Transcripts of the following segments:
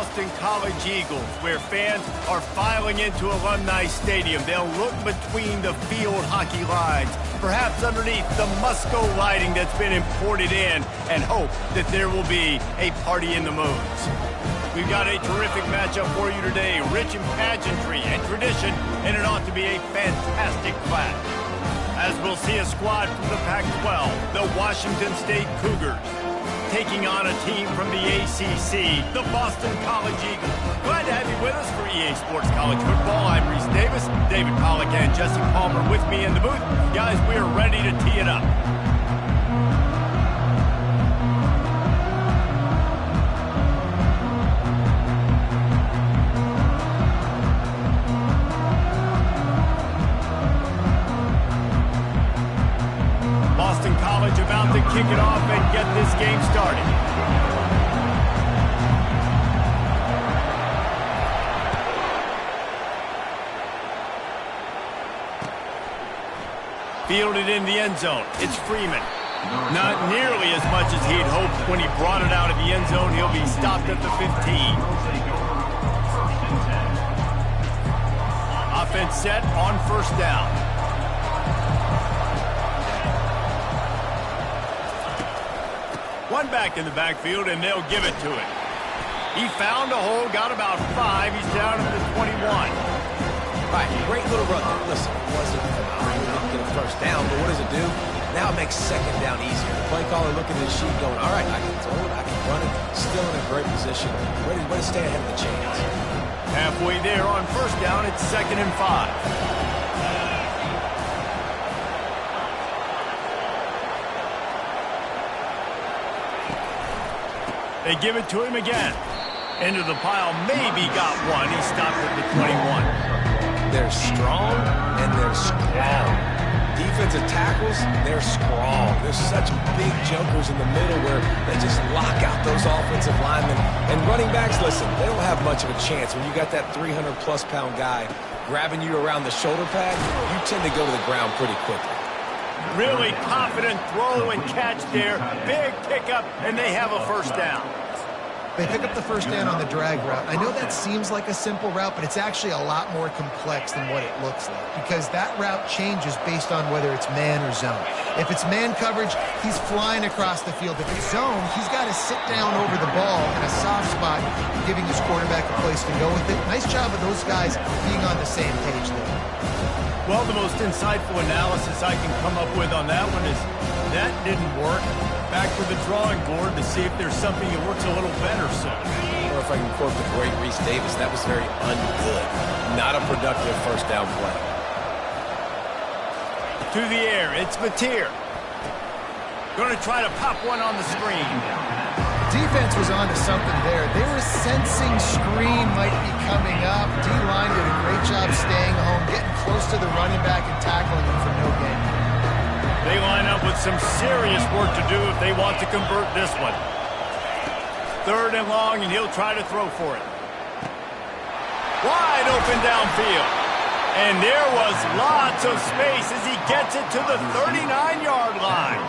Boston College Eagles, where fans are filing into Alumni Stadium. They'll look between the field hockey lines, perhaps underneath the Musco lighting that's been imported in, and hope that there will be a party in the moons. We've got a terrific matchup for you today, rich in pageantry and tradition, and it ought to be a fantastic clash. As we'll see a squad from the Pac-12, the Washington State Cougars, taking on a team from the ACC, the Boston College Eagles. Glad to have you with us for EA Sports College Football. I'm Reese Davis, David Pollack and Jesse Palmer with me in the booth. Guys, we are ready to tee it up. Boston College about to kick it off and get this game started. Fielded in the end zone. It's Freeman. Not nearly as much as he'd hoped when he brought it out of the end zone. He'll be stopped at the 15. Offense set on first down. One back in the backfield, and they'll give it to him. He found a hole, got about 5. He's down at the 21. All right, great little run. Listen, it wasn't phenomenal to get a first down, but what does it do? Now it makes second down easier. The play caller looking at his sheet going, all right, I can throw it, I can run it. Still in a great position. Ready to stay ahead of the chains. Halfway there on first down, it's 2nd and 5. They give it to him again. Into the pile, maybe got one. He stopped at the 21. They're strong and they're strong. Defensive tackles, they're strong. There's such big jumpers in the middle where they just lock out those offensive linemen. And running backs, listen, they don't have much of a chance. When you got that 300-plus pound guy grabbing you around the shoulder pad, you tend to go to the ground pretty quickly. Really confident throw and catch there. Big pickup, and they have a first down. They pick up the first down on the drag route. I know that seems like a simple route, but it's actually a lot more complex than what it looks like because that route changes based on whether it's man or zone. If it's man coverage, he's flying across the field. If it's zone, he's got to sit down over the ball in a soft spot, giving his quarterback a place to go with it. Nice job of those guys being on the same page there. Well, the most insightful analysis I can come up with on that one is that didn't work. Back to the drawing board to see if there's something that works a little better soon. Or if I can quote the great Reese Davis, that was very ungood. Not a productive first down play. To the air, it's Mateer. Going to try to pop one on the screen. Defense was onto something there. They were sensing screen might be coming up. D-line did a great job staying home, getting close to the running back and tackling him for no gain. They line up with some serious work to do if they want to convert this one. 3rd and long, and he'll try to throw for it. Wide open downfield. And there was lots of space as he gets it to the 39-yard line.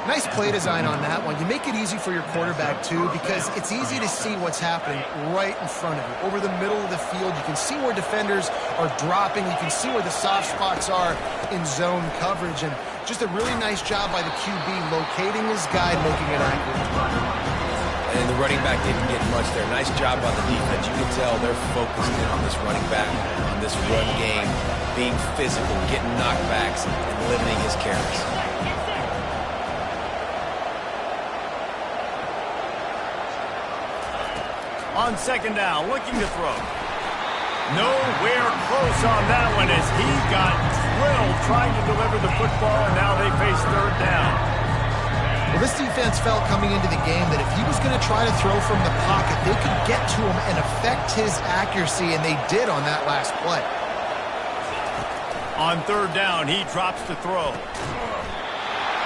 Nice play design on that one. You make it easy for your quarterback, too, because it's easy to see what's happening right in front of you. Over the middle of the field, you can see where defenders are dropping. You can see where the soft spots are in zone coverage. And just a really nice job by the QB locating his guy, making it accurate. And the running back didn't get much there. Nice job by the defense. You can tell they're focused in on this running back, on this run game, being physical, getting knockbacks, and limiting his carries. On 2nd down, looking to throw. Nowhere close on that one as he got drilled trying to deliver the football, and now they face 3rd down. Well, this defense felt coming into the game that if he was going to try to throw from the pocket, they could get to him and affect his accuracy, and they did on that last play. On 3rd down, he drops to throw.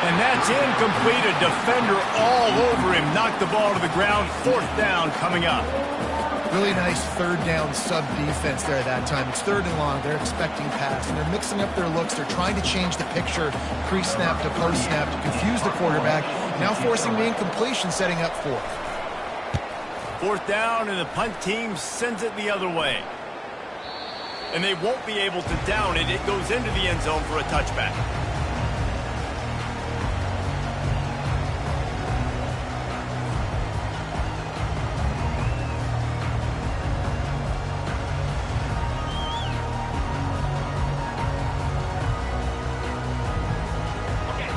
And that's incomplete. A defender all over him. Knocked the ball to the ground. 4th down coming up. Really nice 3rd down sub defense there at that time. It's 3rd and long. They're expecting pass, and they're mixing up their looks. They're trying to change the picture pre-snap to post-snap to confuse the quarterback. Now forcing the incompletion, setting up 4th. 4th down, and the punt team sends it the other way. And they won't be able to down it. It goes into the end zone for a touchback.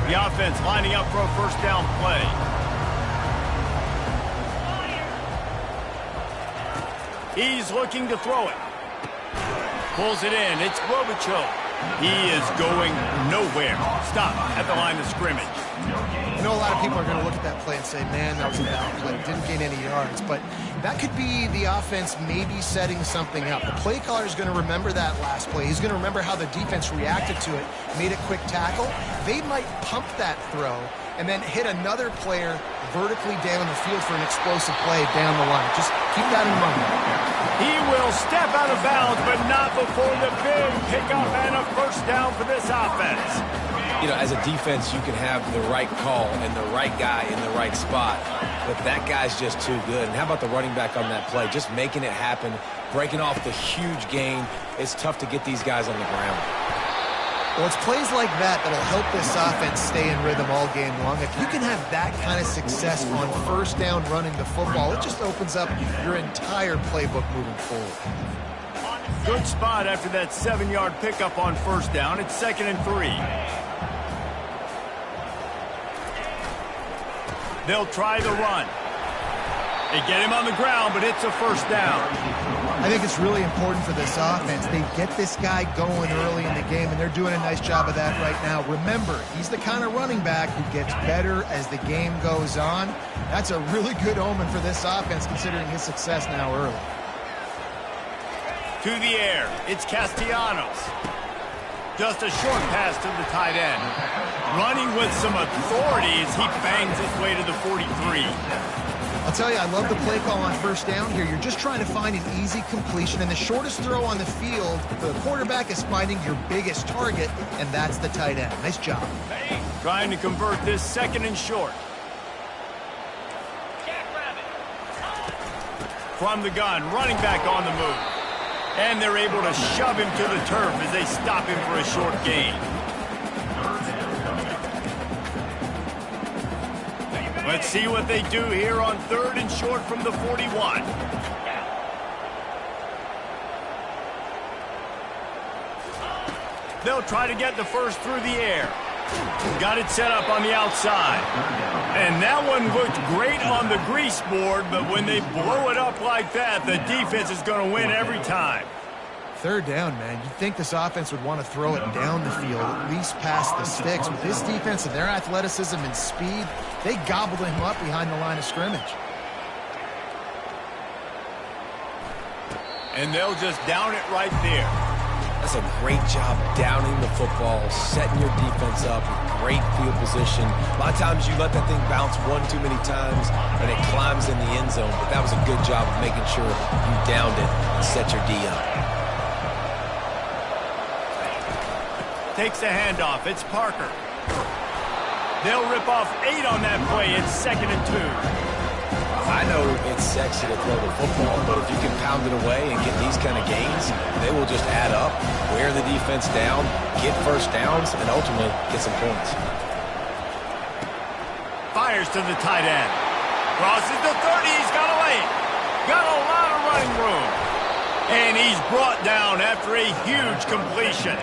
The offense lining up for a 1st down play. He's looking to throw it. Pulls it in. It's Robichaux. He is going nowhere. Stop at the line of scrimmage. I know a lot of people are going to look at that play and say, man, that was a bad play. Didn't gain any yards. But that could be the offense maybe setting something up. The play caller is going to remember that last play. He's going to remember how the defense reacted to it, made a quick tackle. They might pump that throw and then hit another player vertically down the field for an explosive play down the line. Just keep that in mind. He will step out of bounds, but not before the big pickup and a 1st down for this offense. You know, as a defense, you can have the right call and the right guy in the right spot, but that guy's just too good. And how about the running back on that play? Just making it happen, breaking off the huge gain. It's tough to get these guys on the ground. Well, it's plays like that that'll help this offense stay in rhythm all game long. If you can have that kind of success on 1st down running the football, it just opens up your entire playbook moving forward. Good spot after that 7-yard pickup on 1st down. It's 2nd and 3. They'll try the run. They get him on the ground, but it's a 1st down. I think it's really important for this offense. They get this guy going early in the game, and they're doing a nice job of that right now. Remember, he's the kind of running back who gets better as the game goes on. That's a really good omen for this offense, considering his success now early. To the air, it's Castellanos. Just a short pass to the tight end. Running with some authority as he bangs his way to the 43. I'll tell you, I love the play call on 1st down here. You're just trying to find an easy completion, and the shortest throw on the field, the quarterback is finding your biggest target, and that's the tight end. Nice job. Trying to convert this 2nd and short. From the gun, running back on the move. And they're able to shove him to the turf as they stop him for a short gain. Let's see what they do here on 3rd and short from the 41. They'll try to get the 1st through the air. Got it set up on the outside. And that one looked great on the grease board, but when they blow it up like that, the defense is going to win every time. 3rd down, man. You'd think this offense would want to throw it down the field, at least past the sticks. With this defense and their athleticism and speed, they gobbled him up behind the line of scrimmage. And they'll just down it right there. That's a great job downing the football, setting your defense up with great field position. A lot of times you let that thing bounce one too many times and it climbs in the end zone, but that was a good job of making sure you downed it and set your D up. Takes the handoff. It's Parker. They'll rip off 8 on that play. It's 2nd and 2. I know it's sexy to throw the football, but if you can pound it away and get these kind of gains, they will just add up, wear the defense down, get 1st downs, and ultimately get some points. Fires to the tight end. Crosses the 30. He's got a lane. Got a lot of running room. And he's brought down after a huge completion.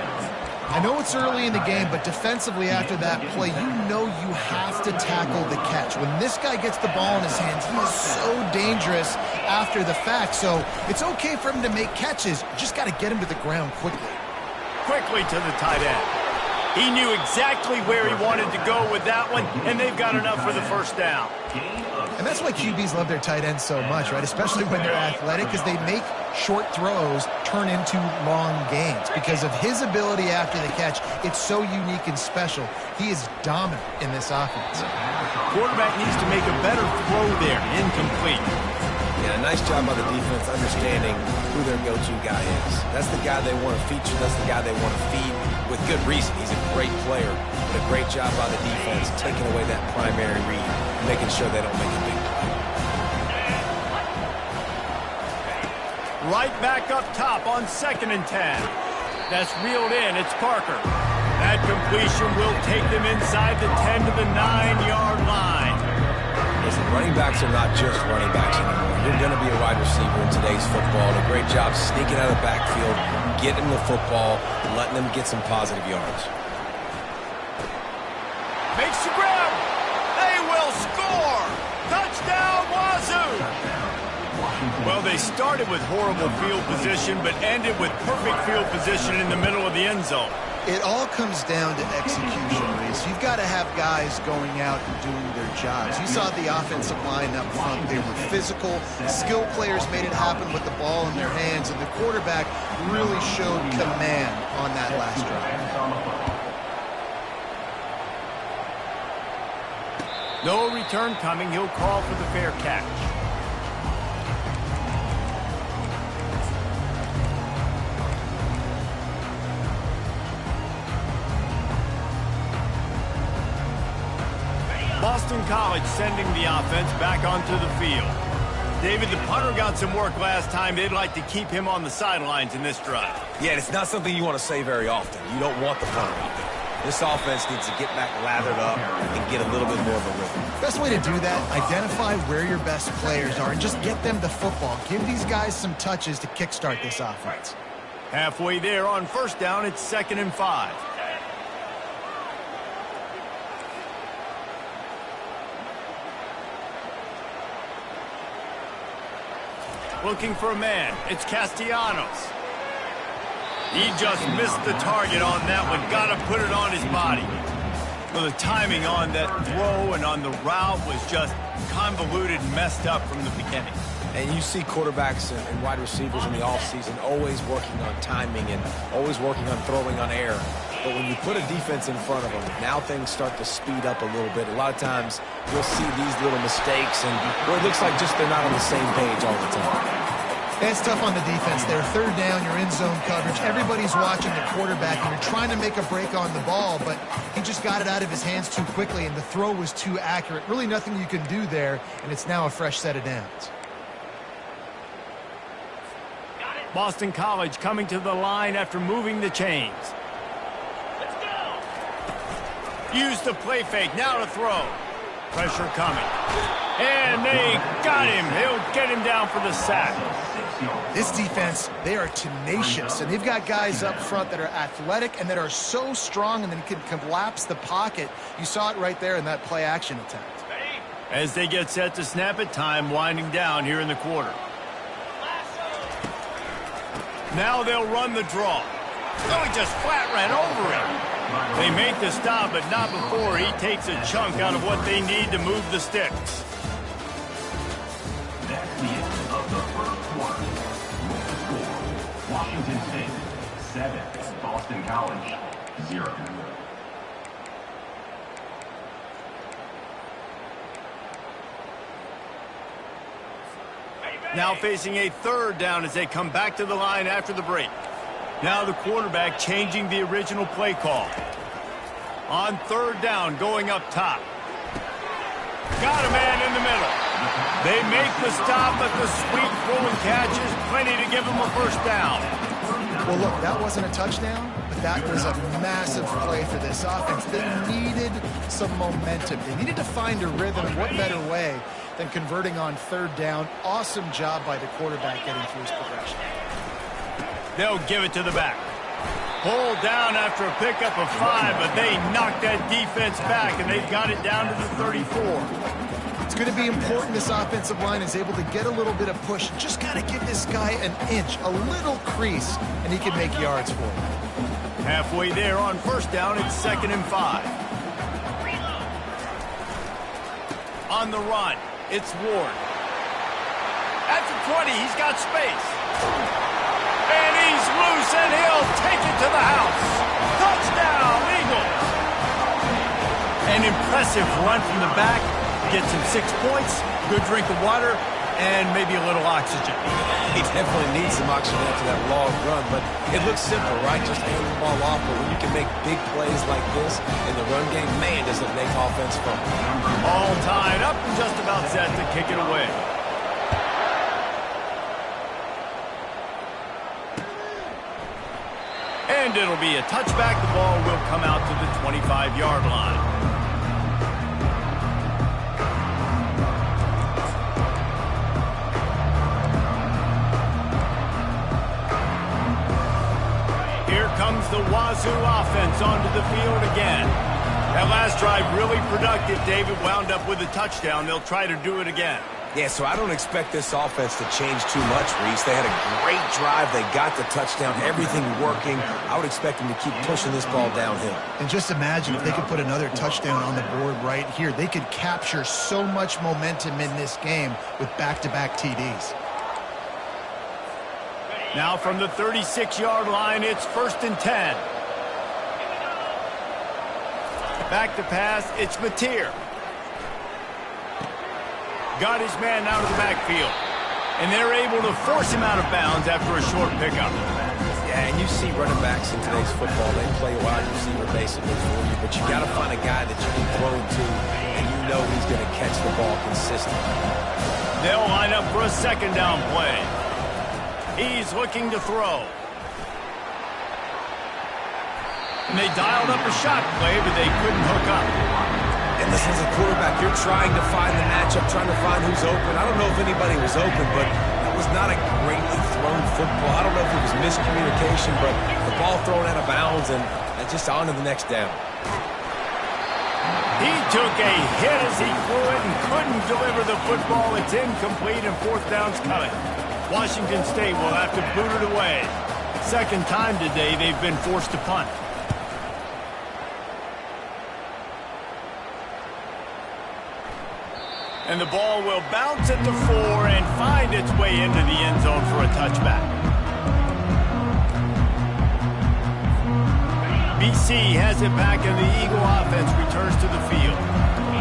I know it's early in the game, but defensively after that play, you know you have to tackle the catch. When this guy gets the ball in his hands, he is so dangerous after the fact. So it's okay for him to make catches. You just got to get him to the ground quickly. Quickly to the tight end. He knew exactly where he wanted to go with that one, and they've got enough for the 1st down. And that's why QBs love their tight ends so much, right? Especially when they're athletic, because they make short throws turn into long gains. Because of his ability after the catch, it's so unique and special. He is dominant in this offense. Quarterback needs to make a better throw there. Incomplete. Yeah, nice job by the defense understanding who their go-to guy is. That's the guy they want to feature. That's the guy they want to feed with good reason. He's a great player, but a great job by the defense taking away that primary read, making sure they don't make a big play. Right back up top on 2nd and 10. That's reeled in. It's Parker. That completion will take them inside the 10 to the 9-yard line. Listen, running backs are not just running backs anymore. You're going to be a wide receiver in today's football. A great job sneaking out of the backfield, getting the football, letting them get some positive yards. Makes the grab. They will score. Touchdown, Wazoo. Well, they started with horrible field position, but ended with perfect field position in the middle of the end zone. It all comes down to execution, Reese. You've got to have guys going out and doing their jobs. You saw the offensive line up front. They were physical. Skilled players made it happen with the ball in their hands, and the quarterback really showed command on that last drive. No return coming. He'll call for the fair catch. Boston College sending the offense back onto the field. David, the punter got some work last time. They'd like to keep him on the sidelines in this drive. Yeah, it's not something you want to say very often. You don't want the punter out there. This offense needs to get back lathered up and get a little bit more of a rhythm. Best way to do that, identify where your best players are and just get them the football. Give these guys some touches to kickstart this offense. Halfway there on 1st down, it's 2nd and 5. Looking for a man. It's Castellanos. He just missed the target on that one. Got to put it on his body. Well, the timing on that throw and on the route was just convoluted and messed up from the beginning. And you see quarterbacks and wide receivers in the offseason always working on timing and always working on throwing on air. But when you put a defense in front of them, now things start to speed up a little bit. A lot of times you'll see these little mistakes and where it looks like just they're not on the same page all the time. It's tough on the defense there. 3rd down, you're in zone coverage. Everybody's watching the quarterback, and you're trying to make a break on the ball, but he just got it out of his hands too quickly, and the throw was too accurate. Really nothing you can do there, and it's now a fresh set of downs. Boston College coming to the line after moving the chains. Use the play fake, now to throw. Pressure coming. And they got him. He'll get him down for the sack. This defense, they are tenacious, and they've got guys up front that are athletic and that are so strong and then can collapse the pocket. You saw it right there in that play-action attempt. As they get set to snap it, time winding down here in the quarter. Now they'll run the draw. Oh, he just flat ran over him. They make the stop, but not before he takes a chunk out of what they need to move the sticks. That's the end of the first quarter. Score: Washington State 7, Boston College 0. Now facing a 3rd down as they come back to the line after the break. Now the quarterback changing the original play call. On 3rd down, going up top. Got a man in the middle. They make the stop, but the sweep throw and catch is plenty to give them a 1st down. Well, look, that wasn't a touchdown, but that was a massive play for this offense. They needed some momentum. They needed to find a rhythm. What better way than converting on 3rd down? Awesome job by the quarterback getting through his progression. They'll give it to the back. Pulled down after a pickup of 5, but they knocked that defense back, and they've got it down to the 34. It's going to be important this offensive line is able to get a little bit of push. Just got to give this guy an inch, a little crease, and he can make yards for you. Halfway there on 1st down, it's 2nd and 5. On the run, it's Ward. At the 20, he's got space. And he's loose, and he'll take it to the house. Touchdown, Eagles. An impressive run from the back. Gets him 6 points, good drink of water, and maybe a little oxygen. He definitely needs some oxygen after that long run, but it looks simple, right? Just hand the ball off, but when you can make big plays like this in the run game, man, does it make offense fun. All tied up and just about set to kick it away. And it'll be a touchback. The ball will come out to the 25-yard line. Here comes the Wazoo offense onto the field again. That last drive really productive. David wound up with a touchdown. They'll try to do it again. Yeah, so I don't expect this offense to change too much, Reese. They had a great drive. They got the touchdown, everything working. I would expect them to keep pushing this ball downhill. And just imagine if they could put another touchdown on the board right here. They could capture so much momentum in this game with back-to-back TDs. Now from the 36-yard line, it's 1st and 10. Back to pass, it's Mateer. Got his man out of the backfield. And they're able to force him out of bounds after a short pickup. Yeah, and you see running backs in today's football. They play a wide receiver basically for you, but you got to find a guy that you can throw to, and you know he's going to catch the ball consistently. They'll line up for a 2nd down play. He's looking to throw. And they dialed up a shot play, but they couldn't hook up. And listen, as a quarterback, you're trying to find the matchup, trying to find who's open. I don't know if anybody was open, but that was not a greatly thrown football. I don't know if it was miscommunication, but the ball thrown out of bounds and just on to the next down. He took a hit as he threw it and couldn't deliver the football. It's incomplete and 4th down's coming. Washington State will have to boot it away. 2nd time today they've been forced to punt. And the ball will bounce at the 4 and find its way into the end zone for a touchback. BC has it back and the Eagle offense returns to the field.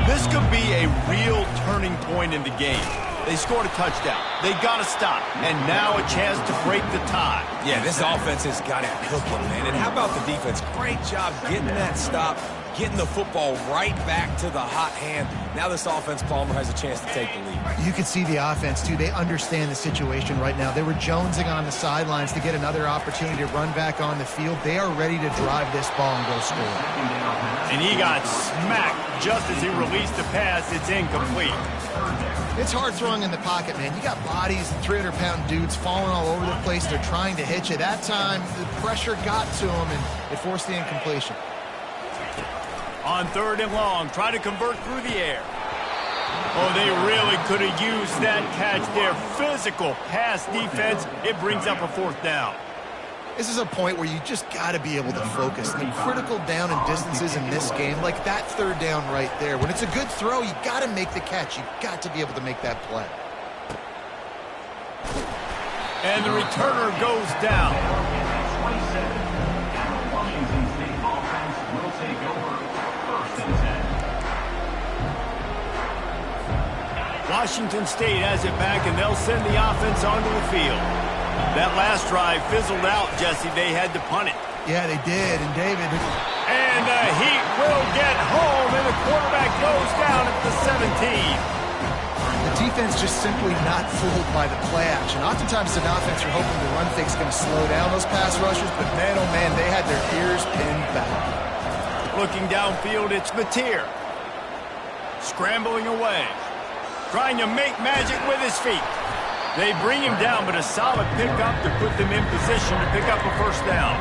This could be a real turning point in the game. They scored a touchdown. They got to stop. And now a chance to break the tie. Yeah, this offense has got it cooking, man. And how about the defense? Great job getting that stop, getting the football right back to the hot hand. Now this offense, Palmer, has a chance to take the lead. You can see the offense, too. They understand the situation right now. They were jonesing on the sidelines to get another opportunity to run back on the field. They are ready to drive this ball and go score. And he got smacked just as he released the pass. It's incomplete. It's hard throwing in the pocket, man. You got bodies and 300-pound dudes falling all over the place. They're trying to hit you. That time, the pressure got to him, and it forced the incompletion. On 3rd and long, try to convert through the air. Oh, they really could have used that catch there. Physical pass defense. It brings up a 4th down. This is a point where you just got to be able to focus. The critical down and distances in this game, like that 3rd down right there. When it's a good throw, you got to make the catch. You got to be able to make that play. And the returner goes down. 27. Washington State offense will take over 1st and 10. Washington State has it back, and they'll send the offense onto the field. That last drive fizzled out, Jesse. They had to punt it. Yeah, they did, and David... And the Heat will get home, and the quarterback goes down at the 17. The defense just simply not fooled by the play action. Oftentimes, as an offense, you're hoping the run fake's going to slow down those pass rushers, but man, oh man, they had their ears pinned back. Looking downfield, it's Mateer. Scrambling away. Trying to make magic with his feet. They bring him down, but a solid pickup to put them in position to pick up a 1st down.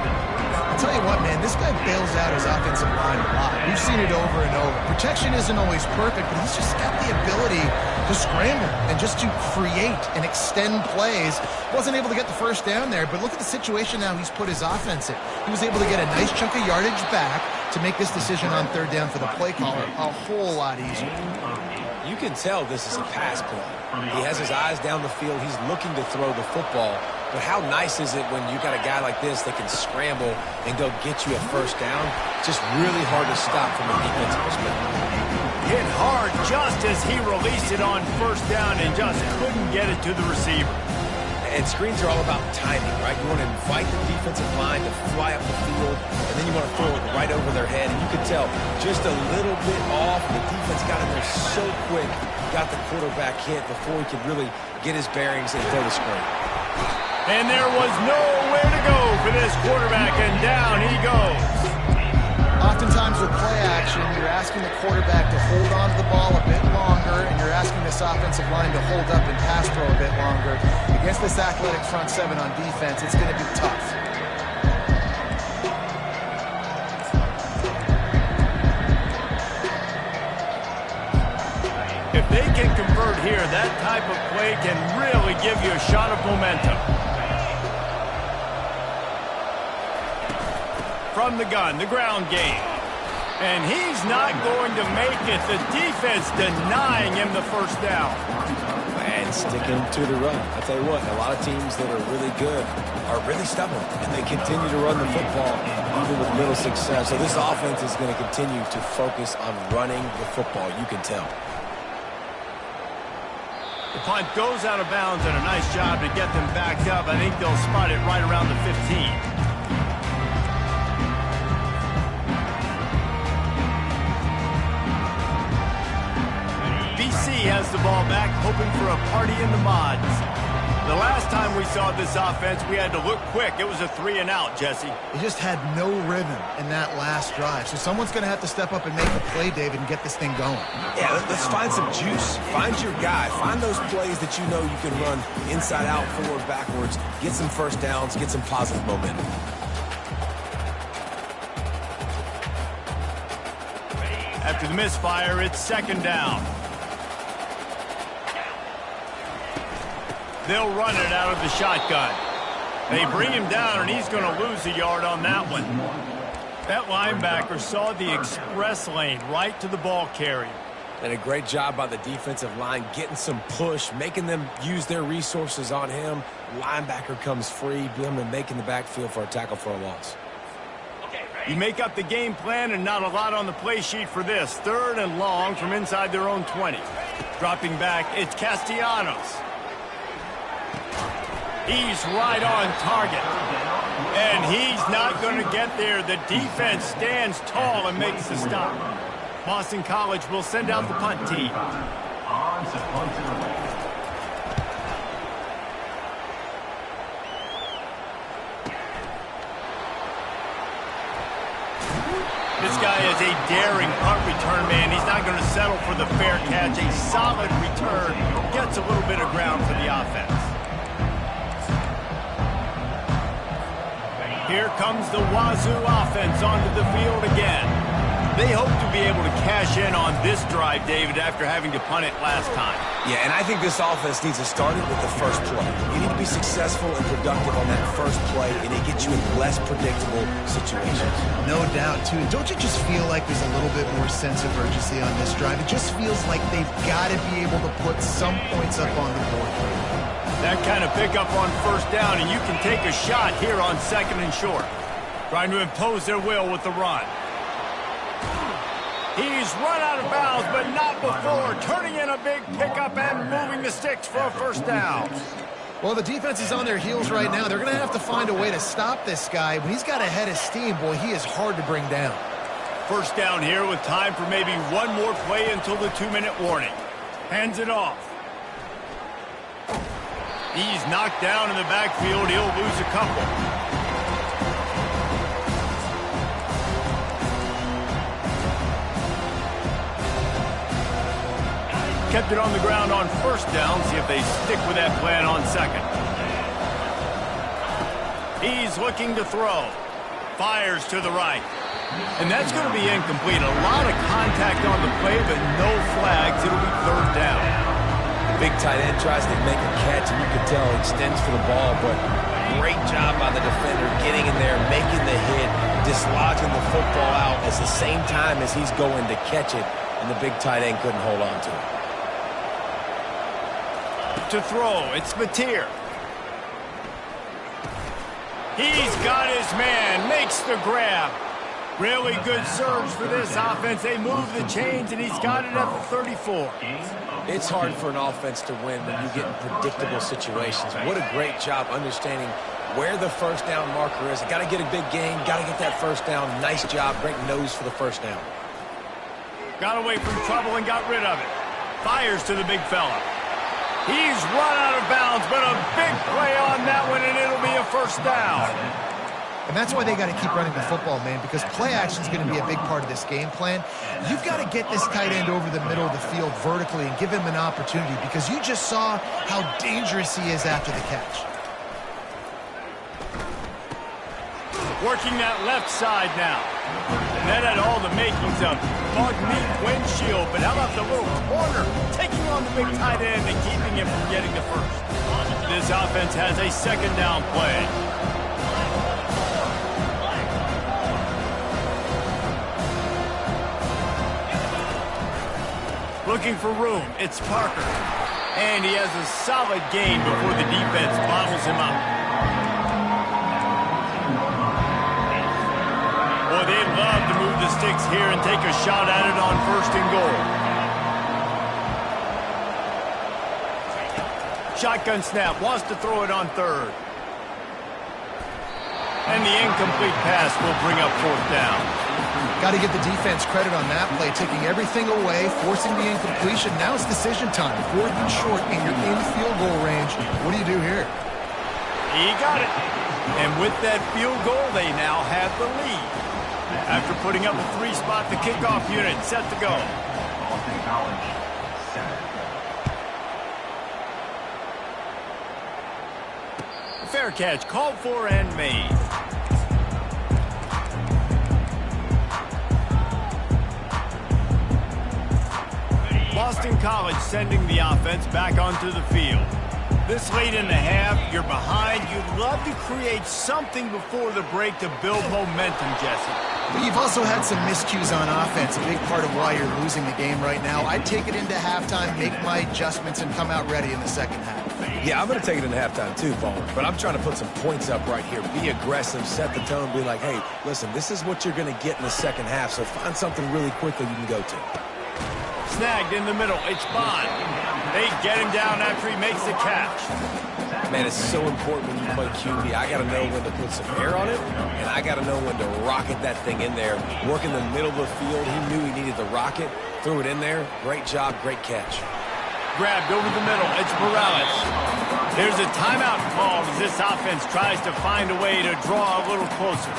I'll tell you what, man, this guy bails out his offensive line a lot. We've seen it over and over. Protection isn't always perfect, but he's just got the ability to scramble and just to create and extend plays. Wasn't able to get the 1st down there, but look at the situation now he's put his offense in. He was able to get a nice chunk of yardage back to make this decision on 3rd down for the play caller a whole lot easier. You can tell this is a pass play. He has his eyes down the field. He's looking to throw the football. But how nice is it when you got a guy like this that can scramble and go get you a 1st down? Just really hard to stop from a defensive perspective. Hit hard just as he released it on 1st down and just couldn't get it to the receiver. And screens are all about timing, right? You want to invite the defensive line to fly up the field, and then you want to throw it right over their head. And you can tell just a little bit off. The defense got in there so quick, got the quarterback hit before he could really get his bearings and throw the screen. And there was nowhere to go for this quarterback, and down he goes. Oftentimes with play action, you're asking the quarterback to hold on to the ball a bit longer, and you're asking this offensive line to hold up and pass throw a bit longer. Against this athletic front seven on defense, it's going to be tough. If they can convert here, that type of play can really give you a shot of momentum. From the gun, the ground game. And he's not going to make it. The defense denying him the first down. And sticking to the run. I'll tell you what, a lot of teams that are really good are really stubborn, and they continue to run the football even with little success. So this offense is going to continue to focus on running the football. You can tell. The punt goes out of bounds, and a nice job to get them backed up. I think they'll spot it right around the 15. BC has the ball back, hoping for a party in the mods. The last time we saw this offense, we had to look quick. It was a 3-and-out, Jesse. They just had no rhythm in that last drive. So someone's going to have to step up and make a play, David, and get this thing going. Yeah, let's find some juice. Find your guy. Find those plays that you know you can run inside out, forward, backwards. Get some first downs. Get some positive momentum. After the misfire, it's second down. They'll run it out of the shotgun. They bring him down, and he's going to lose a yard on that one. That linebacker saw the express lane right to the ball carrier. And a great job by the defensive line getting some push, making them use their resources on him. Linebacker comes free, them and making the backfield for a tackle for a loss. You make up the game plan, and not a lot on the play sheet for this. Third and long from inside their own 20. Dropping back, it's Castellanos. He's right on target. And he's not going to get there. The defense stands tall and makes the stop. Boston College will send out the punt team. On to punt it away. This guy is a daring punt return man. He's not going to settle for the fair catch. A solid return. Gets a little bit of ground for the offense. Here comes the Wazoo offense onto the field again. They hope to be able to cash in on this drive, David, after having to punt it last time. Yeah, and I think this offense needs to start it with the first play. You need to be successful and productive on that first play, and it gets you in less predictable situations. No doubt, too. Don't you just feel like there's a little bit more sense of urgency on this drive? It just feels like they've got to be able to put some points up on the board. That kind of pickup on first down, and you can take a shot here on second and short. Trying to impose their will with the run. He's run out of bounds, but not before. Turning in a big pickup and moving the sticks for a first down. Well, the defense is on their heels right now. They're going to have to find a way to stop this guy. When he's got a head of steam, boy, he is hard to bring down. First down here with time for maybe one more play until the 2-minute warning. Hands it off. He's knocked down in the backfield. He'll lose a couple. Kept it on the ground on first down. See if they stick with that plan on second. He's looking to throw. Fires to the right. And that's going to be incomplete. A lot of contact on the play, but no flags. It'll be third down. Big tight end tries to make a catch, and you can tell he extends for the ball, but great job by the defender getting in there, making the hit, dislodging the football out at the same time as he's going to catch it, and the big tight end couldn't hold on to it. To throw, it's Mateer. He's got his man, makes the grab. Really good surge for this offense. They move the chains, and he's got it at the 34. It's hard for an offense to win when you get in predictable situations. What a great job understanding where the first down marker is. Got to get a big gain, got to get that first down. Nice job, great nose for the first down. Got away from trouble and got rid of it. Fires to the big fella. He's run out of bounds, but a big play on that one, and it'll be a first down. And that's why they got to keep running the football, man, because play action is going to be a big part of this game plan. You've got to get this tight end over the middle of the field vertically and give him an opportunity, because you just saw how dangerous he is after the catch. Working that left side now. And that had all the makings of bug-meat windshield, but how about the little corner taking on the big tight end and keeping him from getting the first? This offense has a second down play. Looking for room, it's Parker. And he has a solid gain before the defense bottles him up. Boy, they'd love to move the sticks here and take a shot at it on 1st and goal. Shotgun snap, wants to throw it on 3rd. And the incomplete pass will bring up 4th down. Got to give the defense credit on that play, taking everything away, forcing the incompletion. Now it's decision time. 4th and short, and you're in field goal range. What do you do here? He got it. And with that field goal, they now have the lead. After putting up a 3-spot, the kickoff unit set to go. Boston College, 7. Fair catch, called for and made. Boston College sending the offense back onto the field. This late in the half, you're behind. You'd love to create something before the break to build momentum, Jesse. But you've also had some miscues on offense, a big part of why you're losing the game right now. I'd take it into halftime, make my adjustments, and come out ready in the second half. Yeah, I'm going to take it into halftime too, Paul. But I'm trying to put some points up right here. Be aggressive, set the tone, be like, hey, listen, this is what you're going to get in the second half, so find something really quickly you can go to. Snagged in the middle. It's Bond. They get him down after he makes the catch. Man, it's so important when you play QB. I got to know when to put some air on it, and I got to know when to rocket that thing in there. Work in the middle of the field. He knew he needed the rocket. Threw it in there. Great job, great catch. Grabbed over the middle. It's Morales. There's a timeout called as this offense tries to find a way to draw a little closer.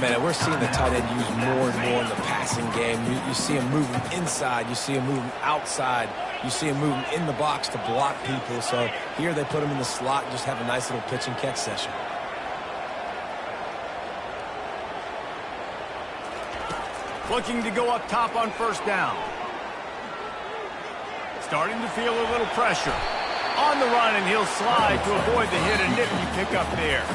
Man, we're seeing the tight end used more and more in the passing game. You see him moving inside. You see him moving outside. You see him moving in the box to block people. So here they put him in the slot and just have a nice little pitch and catch session. Looking to go up top on 1st down. Starting to feel a little pressure. On the run, and he'll slide to avoid the hit and nifty pickup there.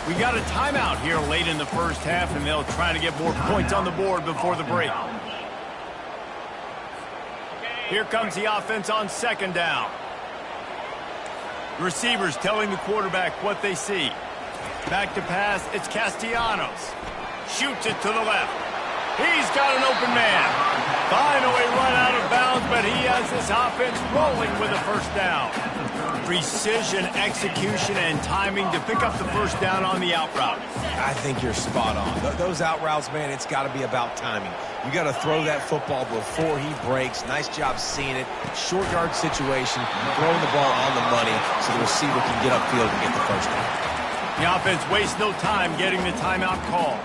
We got a timeout here late in the first half, and they'll try to get more points on the board before the break. Here comes the offense on 2nd down. The receivers telling the quarterback what they see. Back to pass, it's Castellanos. Shoots it to the left. He's got an open man. Finally run out of bounds, but he has this offense rolling with a 1st down. Precision, execution, and timing to pick up the 1st down on the out route. I think you're spot on. Those out routes, man, it's got to be about timing. You got to throw that football before he breaks. Nice job seeing it. Short yard situation, throwing the ball on the money so the receiver can get upfield and get the 1st down. The offense wastes no time getting the timeout call.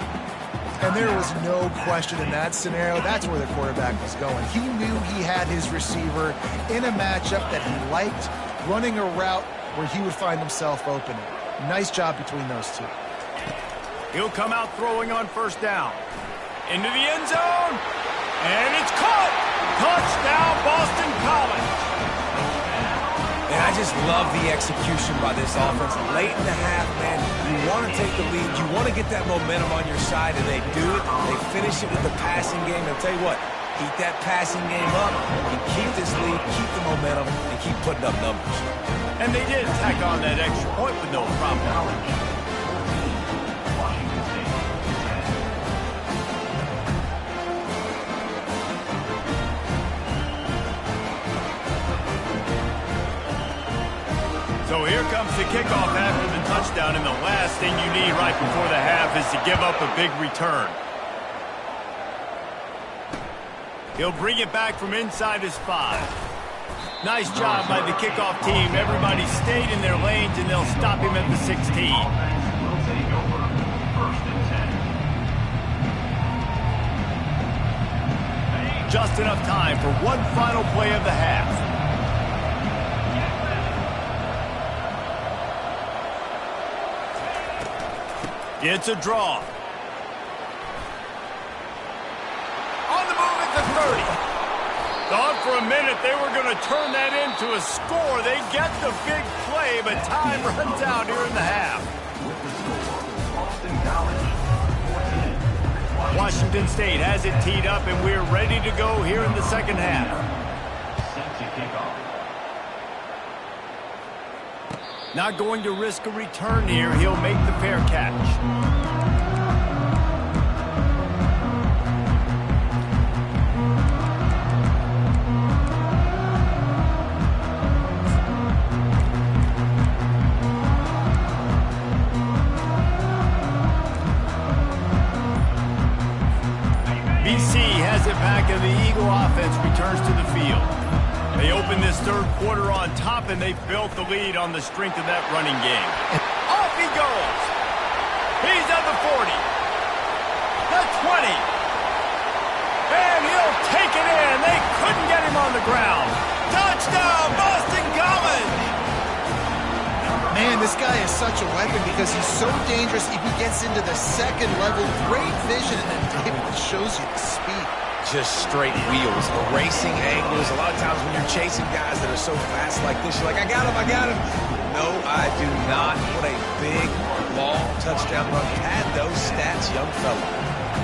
And there was no question in that scenario. That's where the quarterback was going. He knew he had his receiver in a matchup that he liked, running a route where he would find himself open. Nice job between those two. He'll come out throwing on 1st down. Into the end zone. And it's caught. Touchdown, Boston College. And I just love the execution by this offense. Late in the half, man, you want to take the lead. You want to get that momentum on your side, and they do it. They finish it with the passing game. And I'll tell you what, keep that passing game up and keep this lead, keep the momentum, and keep putting up numbers. And they did tack on that extra point with no problem. So here comes the kickoff after the touchdown, and the last thing you need right before the half is to give up a big return. He'll bring it back from inside his 5. Nice job by the kickoff team. Everybody stayed in their lanes, and they'll stop him at the 16. First and 10. Just enough time for one final play of the half. It's a draw. On the move at the 30. Thought for a minute they were going to turn that into a score. They get the big play, but time runs out here in the half. With the score, Boston College 14. Washington State has it teed up, and we're ready to go here in the second half. Set to kick off. Not going to risk a return here. He'll make the fair catch. BC has it back, and the Eagle offense returns to the field. They open this third quarter on top, and they've built the lead on the strength of that running game. Off he goes. He's at the 40. The 20. And he'll take it in. They couldn't get him on the ground. Touchdown, Boston College! Man, this guy is such a weapon because he's so dangerous if he gets into the second level. Great vision, and then David shows you the speed. Just straight wheels, erasing angles. A lot of times when you're chasing guys that are so fast like this, you're like, I got him. No, I do not. What a big, long touchdown run. Had those stats, young fella.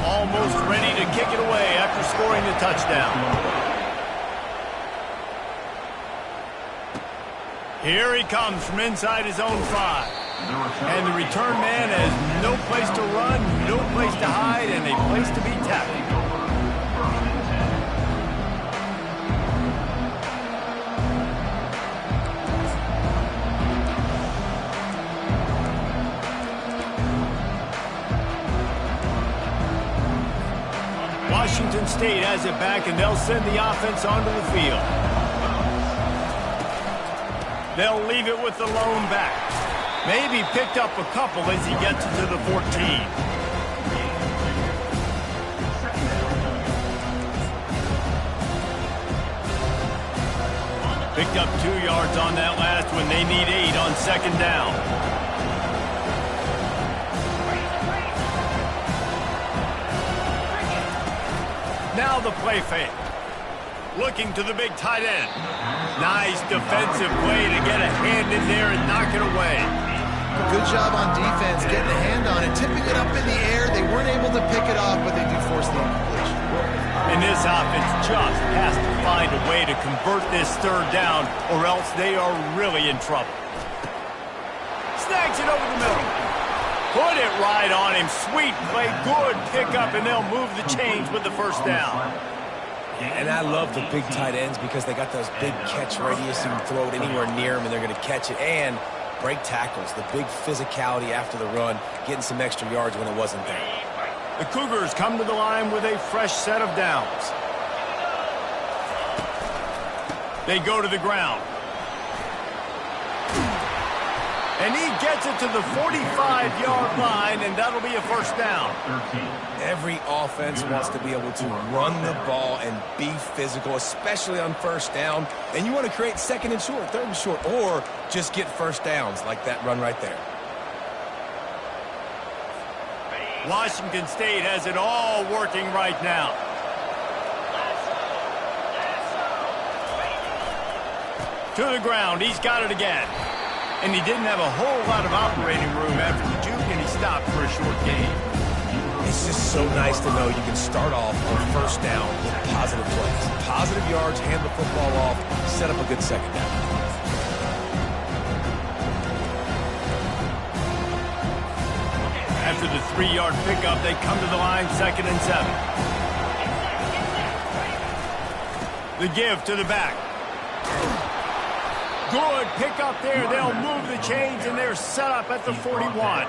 Almost ready to kick it away after scoring the touchdown. Here he comes from inside his own 5. And the return man has no place to run, no place to hide, and a place to be tackled. Washington State has it back, and they'll send the offense onto the field. They'll leave it with the lone back. Maybe picked up a couple as he gets it to the 14. Picked up 2 yards on that last one. They need 8 on second down. Now the play fake. Looking to the big tight end. Nice defensive play to get a hand in there and knock it away. Good job on defense, getting a hand on it, tipping it up in the air. They weren't able to pick it off, but they do force the incompletion. And this offense just has to find a way to convert this third down, or else they are really in trouble. Snags it over the middle. Put it right on him. Sweet play, good pickup, and they'll move the chains with the first down. And I love the big tight ends because they got those big catch radius. You can throw it anywhere near them, and they're going to catch it. And break tackles, the big physicality after the run, getting some extra yards when it wasn't there. The Cougars come to the line with a fresh set of downs. They go to the ground. And he gets it to the 45-yard line, and that'll be a first down. Every offense wants to be able to run the ball and be physical, especially on first down. And you want to create second and short, third and short, or just get first downs like that run right there. Washington State has it all working right now. To the ground. He's got it again. And he didn't have a whole lot of operating room after the juke, and he stopped for a short gain. It's just so nice to know you can start off on first down with positive plays. Positive yards, hand the football off, set up a good second down. After the 3-yard pickup, they come to the line, 2nd and 7. The give to the back. Good pickup there. They'll move the chains, and they're set up at the 41.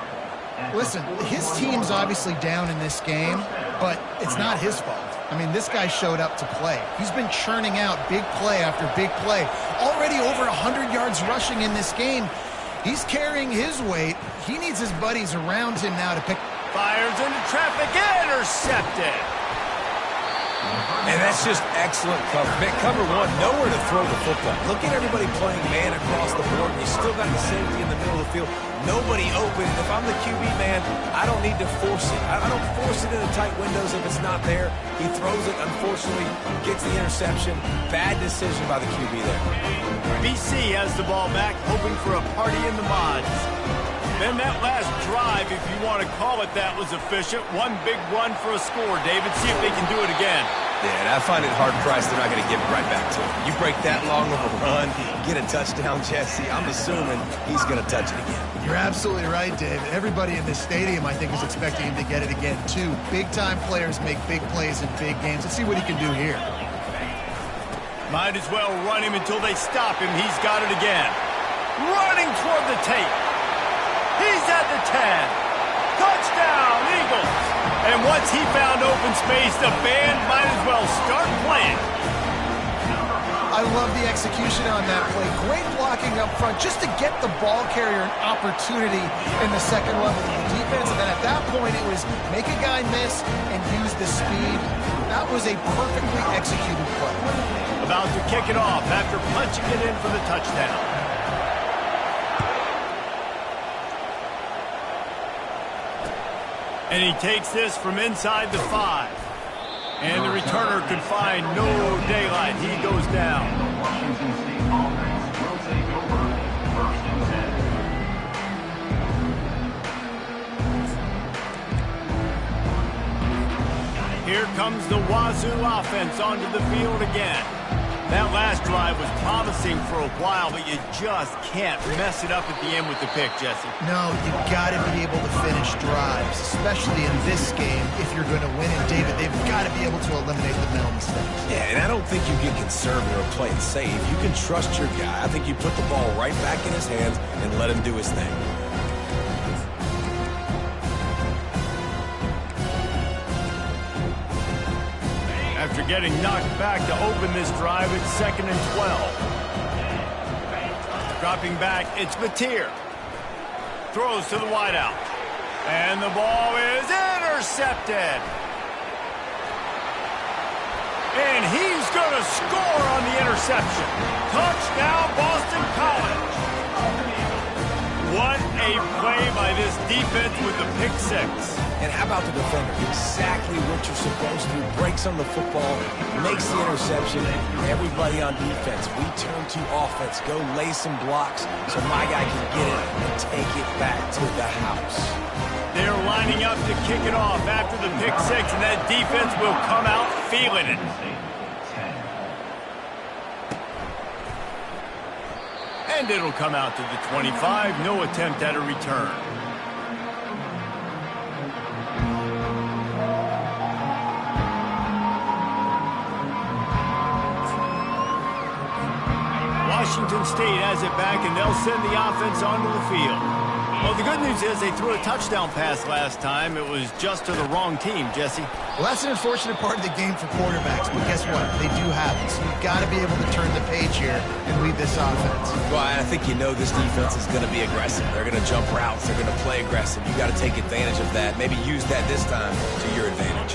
Listen, his team's obviously down in this game, but it's not his fault. I mean, this guy showed up to play. He's been churning out big play after big play. Already over 100 yards rushing in this game. He's carrying his weight. He needs his buddies around him now to pick Fires into traffic, intercepted. And that's just excellent cover. Cover one, nowhere to throw the football. Look at everybody playing man across the board, and you still got the safety in the middle of the field. Nobody open. And if I'm the QB, man, I don't need to force it. I don't force it into tight windows if it's not there. He throws it, unfortunately, gets the interception. Bad decision by the QB there. BC has the ball back, hoping for a party in the mods. Then that last drive, if you want to call it that, was efficient. One big run for a score, David. See if they can do it again. Yeah, and I find it hard-priced they're not going to give it right back to him. You break that long of a run, get a touchdown, Jesse, I'm assuming he's going to touch it again. You're absolutely right, David. Everybody in this stadium, I think, is expecting him to get it again, too. Big-time players make big plays in big games. Let's see what he can do here. Might as well run him until they stop him. He's got it again. Running toward the tape. He's at the 10. Touchdown, Eagles. And once he found open space, the band might as well start playing. I love the execution on that play. Great blocking up front just to get the ball carrier an opportunity in the second level of the defense. And then at that point, it was make a guy miss and use the speed. That was a perfectly executed play. About to kick it off after punching it in for the touchdown. And he takes this from inside the 5. And the returner could find no daylight. He goes down. The Washington State offense will take over 1st and 10. Here comes the Wazoo offense onto the field again. That last drive was promising for a while, but you just can't mess it up at the end with the pick, Jesse. No, you've got to be able to finish drives, especially in this game if you're going to win. And, David, they've got to be able to eliminate the mental mistakes. Yeah, and I don't think you get conservative or play it safe. You can trust your guy. I think you put the ball right back in his hands and let him do his thing. After getting knocked back to open this drive, it's 2nd and 12. Dropping back, it's Batir. Throws to the wideout. And the ball is intercepted. And he's going to score on the interception. Touchdown, Boston College. What a play by this defense with the pick 6. And how about the defender? Exactly what you're supposed to. Breaks on the football, makes the interception. Everybody on defense, we turn to offense. Go lay some blocks so my guy can get it and take it back to the house. They're lining up to kick it off after the pick 6, and that defense will come out feeling it. And it'll come out to the 25. No attempt at a return. Washington State has it back, and they'll send the offense onto the field. Well, the good news is they threw a touchdown pass last time. It was just to the wrong team, Jesse. Well, that's an unfortunate part of the game for quarterbacks, but guess what? They do have it, so you've got to be able to turn the page here and lead this offense. Well, I think you know this defense is going to be aggressive. They're going to jump routes. They're going to play aggressive. You got to take advantage of that. Maybe use that this time to your advantage.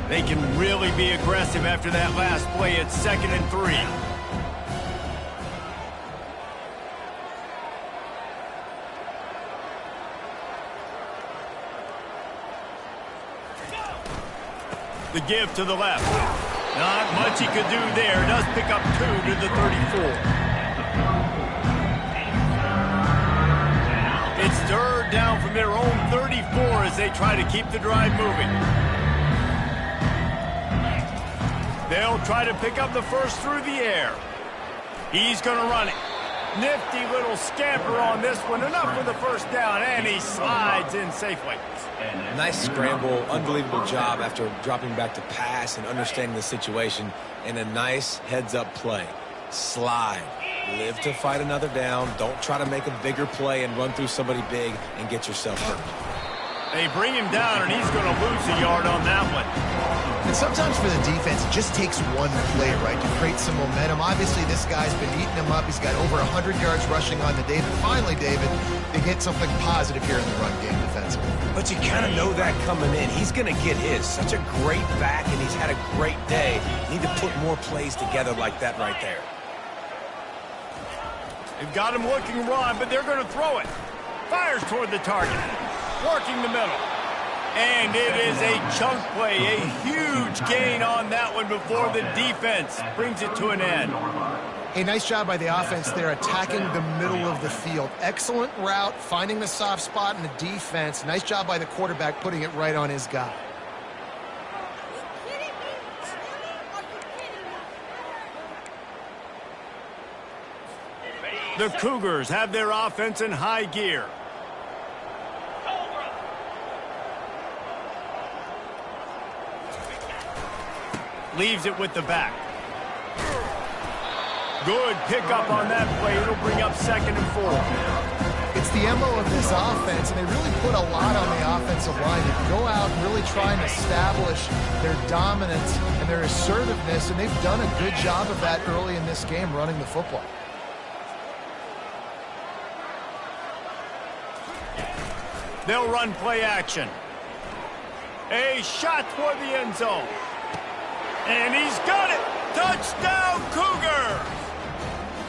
They can really be aggressive after that last play. It's 2nd and 3. The give to the left. Not much he could do there. Does pick up 2 to the 34. It's 3rd down from their own 34 as they try to keep the drive moving. They'll try to pick up the first through the air. He's going to run it. Nifty little scamper on this one. Enough for the first down, and he slides in safely. Nice scramble, unbelievable job after dropping back to pass and understanding the situation, and a nice heads-up play. Slide. Live to fight another down. Don't try to make a bigger play and run through somebody big and get yourself hurt. They bring him down, and he's going to lose a yard on that one. And sometimes for the defense, it just takes one play, right, to create some momentum. Obviously, this guy's been eating him up. He's got over 100 yards rushing on the day. But finally, David, they get something positive here in the run game defensively. But But you kind of know that coming in. He's going to get his. Such a great back, and he's had a great day. Need to put more plays together like that right there. They've got him looking run, but they're going to throw it. Fires toward the target. Working the middle. And it is a chunk play, a huge gain on that one before the defense brings it to an end. A nice job by the offense there, attacking the middle of the field. Excellent route, finding the soft spot in the defense. Nice job by the quarterback, putting it right on his guy. The Cougars have their offense in high gear. Leaves it with the back. Good pickup on that play. It'll bring up 2nd and 4. It's the MO of this offense, and they really put a lot on the offensive line. They go out and really try and establish their dominance and their assertiveness, and they've done a good job of that early in this game running the football. They'll run play action. A shot toward the end zone. And he's got it! Touchdown, Cougar!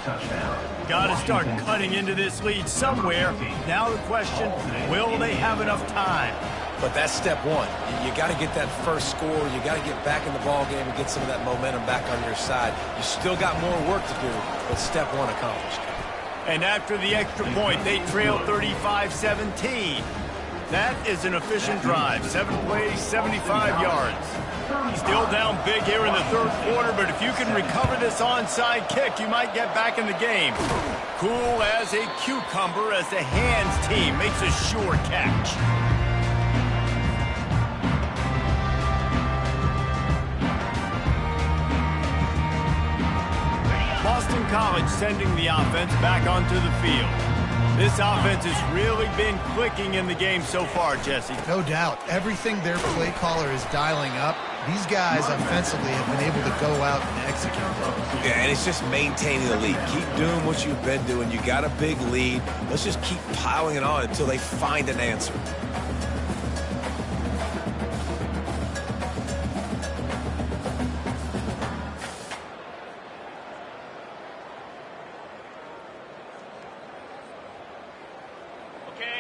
Touchdown. Got to start cutting into this lead somewhere. Now the question, will they have enough time? But that's step one. You got to get that first score. You got to get back in the ball game and get some of that momentum back on your side. You still got more work to do, but step one accomplished. And after the extra point, they trail 35-17. That is an efficient drive. 7 plays, 75 yards. Still down big here in the 3rd quarter, but if you can recover this onside kick, you might get back in the game. Cool as a cucumber as the hands team makes a sure catch. Boston College sending the offense back onto the field. This offense has really been clicking in the game so far, Jesse. No doubt. Everything their play caller is dialing up, these guys offensively have been able to go out and execute. Yeah, and it's just maintaining the lead. Keep doing what you've been doing. You got a big lead. Let's just keep piling it on until they find an answer.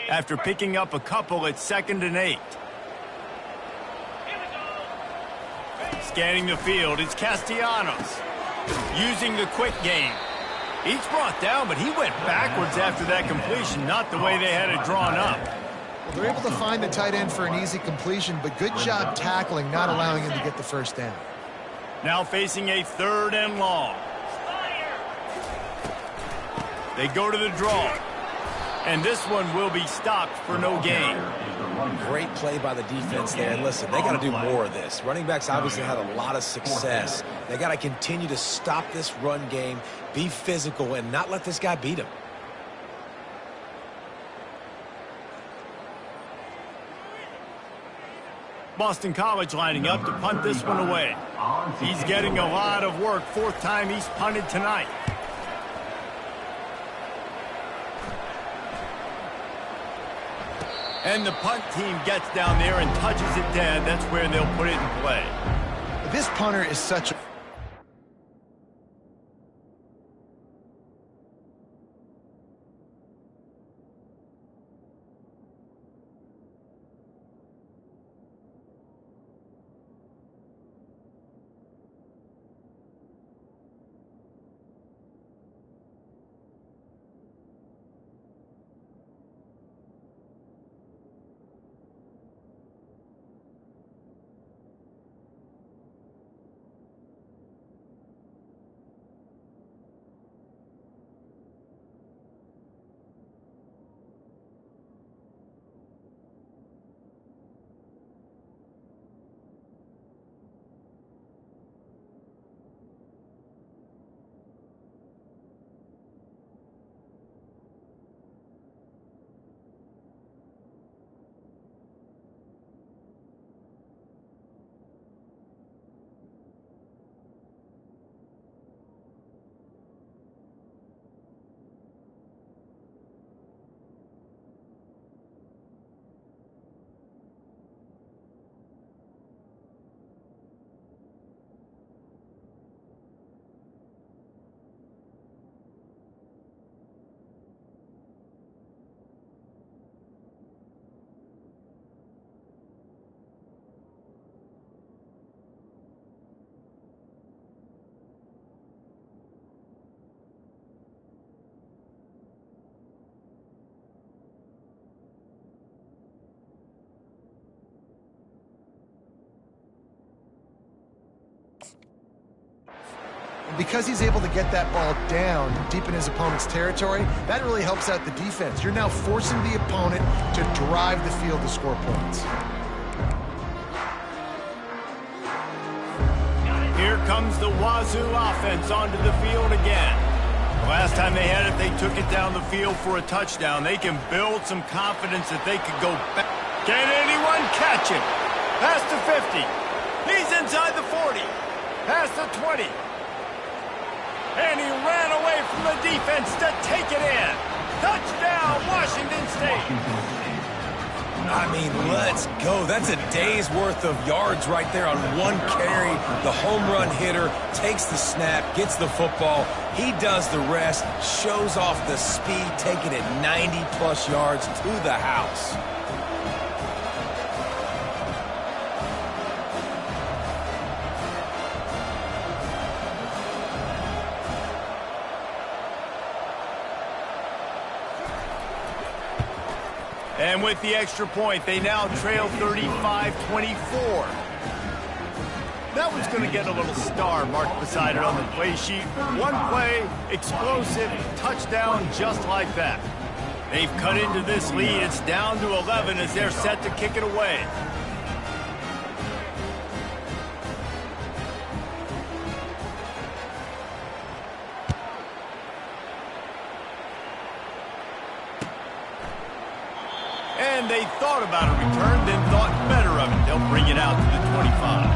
After picking up a couple, it's 2nd and 8. Scanning the field, it's Castellanos. Using the quick game. He's brought down, but he went backwards after that completion, not the way they had it drawn up. Well, they're able to find the tight end for an easy completion, but good job tackling, not allowing him to get the first down. Now facing a 3rd and long. They go to the draw. And this one will be stopped for no gain. Great play by the defense there. And listen, they got to do more of this. Running backs obviously had a lot of success. They got to continue to stop this run game, be physical, and not let this guy beat him. Boston College lining up to punt this one away. He's getting a lot of work. 4th time he's punted tonight. And the punt team gets down there and touches it dead. That's where they'll put it in play. This punter is such a... because he's able to get that ball down deep in his opponent's territory, that really helps out the defense. You're now forcing the opponent to drive the field to score points. Here comes the Wazoo offense onto the field again. The last time they had it, they took it down the field for a touchdown. They can build some confidence that they could go back. Can anyone catch him? Past the 50. He's inside the 40. Past the 20. And he ran away from the defense to take it in. Touchdown, Washington State. I mean, let's go. That's a day's worth of yards right there on one carry. The home run hitter takes the snap, gets the football. He does the rest, shows off the speed, taking it 90-plus yards to the house. And with the extra point, they now trail 35-24. That one's going to get a little star marked beside it on the play sheet. One play, explosive, touchdown just like that. They've cut into this lead. It's down to 11 as they're set to kick it away. And they thought about a return, then thought better of it. They'll bring it out to the 25.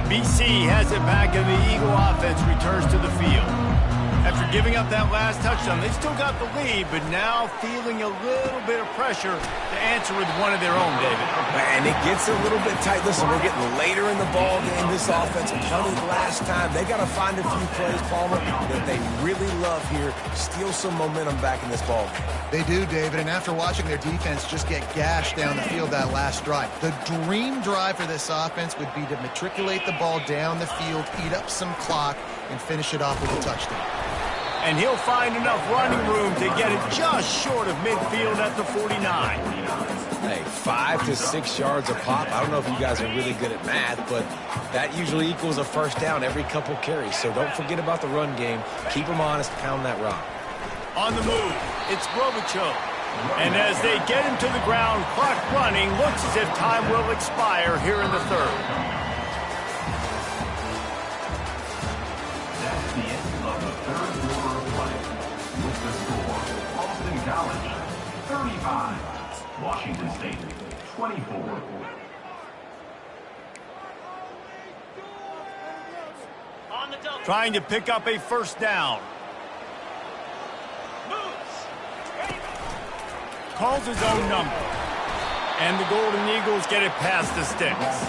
BC has it back, and the Eagle offense returns to the field. After giving up that last touchdown, they still got the lead, but now feeling a little bit of pressure to answer with one of their own, David. And it gets a little bit tight. Listen, we're getting later in the ball game. This offense punted last time. They got to find a few plays, Palmer, that they really love here. Steal some momentum back in this ball game. They do, David, and after watching their defense just get gashed down the field that last drive, the dream drive for this offense would be to matriculate the ball down the field, eat up some clock, and finish it off with a touchdown. And he'll find enough running room to get it just short of midfield at the 49. Hey, 5 to 6 yards a pop. I don't know if you guys are really good at math, but that usually equals a first down every couple carries. So don't forget about the run game. Keep them honest, pound that rock. On the move, it's Grobichuk. And as they get him to the ground, clock running, looks as if time will expire here in the third. That's the end of the third quarter of play. With the score, Boston College 35, Washington State 24. Trying to pick up a first down. Calls his own number. And the Golden Eagles get it past the sticks.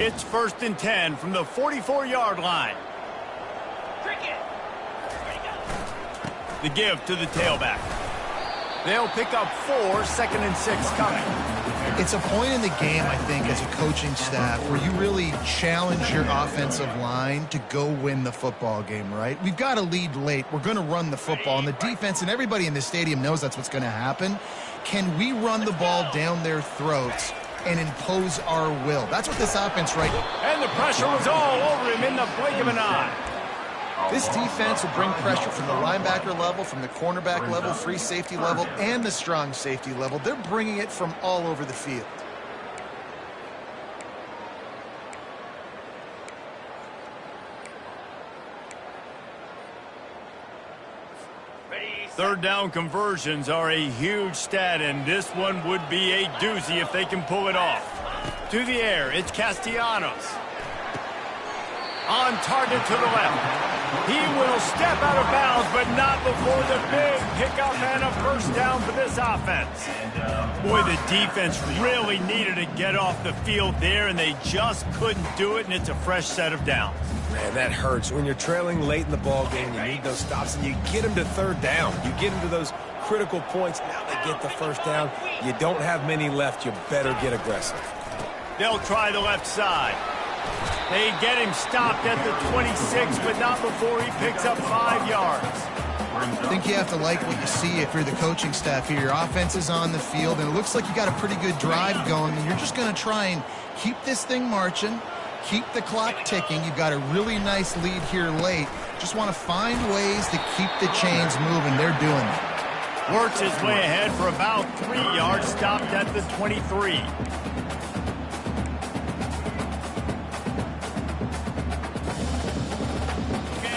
It's 1st and 10 from the 44-yard line. The give to the tailback. They'll pick up 4, 2nd and 6 coming. It's a point in the game, I think, as a coaching staff where you really challenge your offensive line to go win the football game, right? We've got a lead late. We're going to run the football, and the defense and everybody in the stadium knows that's what's going to happen. Can we run the ball down their throats and impose our will? That's what this offense right now. And the pressure was all over him in the blink of an eye. This defense will bring pressure from the linebacker level, from the cornerback level, free safety level, and the strong safety level. They're bringing it from all over the field. Third down conversions are a huge stat, and this one would be a doozy if they can pull it off. To the air, it's Castellanos. On target to the left. He will step out of bounds, but not before the big pickup and a first down for this offense. Boy, the defense really needed to get off the field there, and they just couldn't do it, and it's a fresh set of downs. Man, that hurts. When you're trailing late in the ball game, you need those stops, and you get them to third down. You get them to those critical points. Now they get the first down. You don't have many left. You better get aggressive. They'll try the left side. They get him stopped at the 26, but not before he picks up 5 yards. I think you have to like what you see if you're the coaching staff here. Your offense is on the field, and it looks like you got a pretty good drive going, and you're just going to try and keep this thing marching, keep the clock ticking. You've got a really nice lead here late. Just want to find ways to keep the chains moving. They're doing it. Works his way ahead for about 3 yards, stopped at the 23.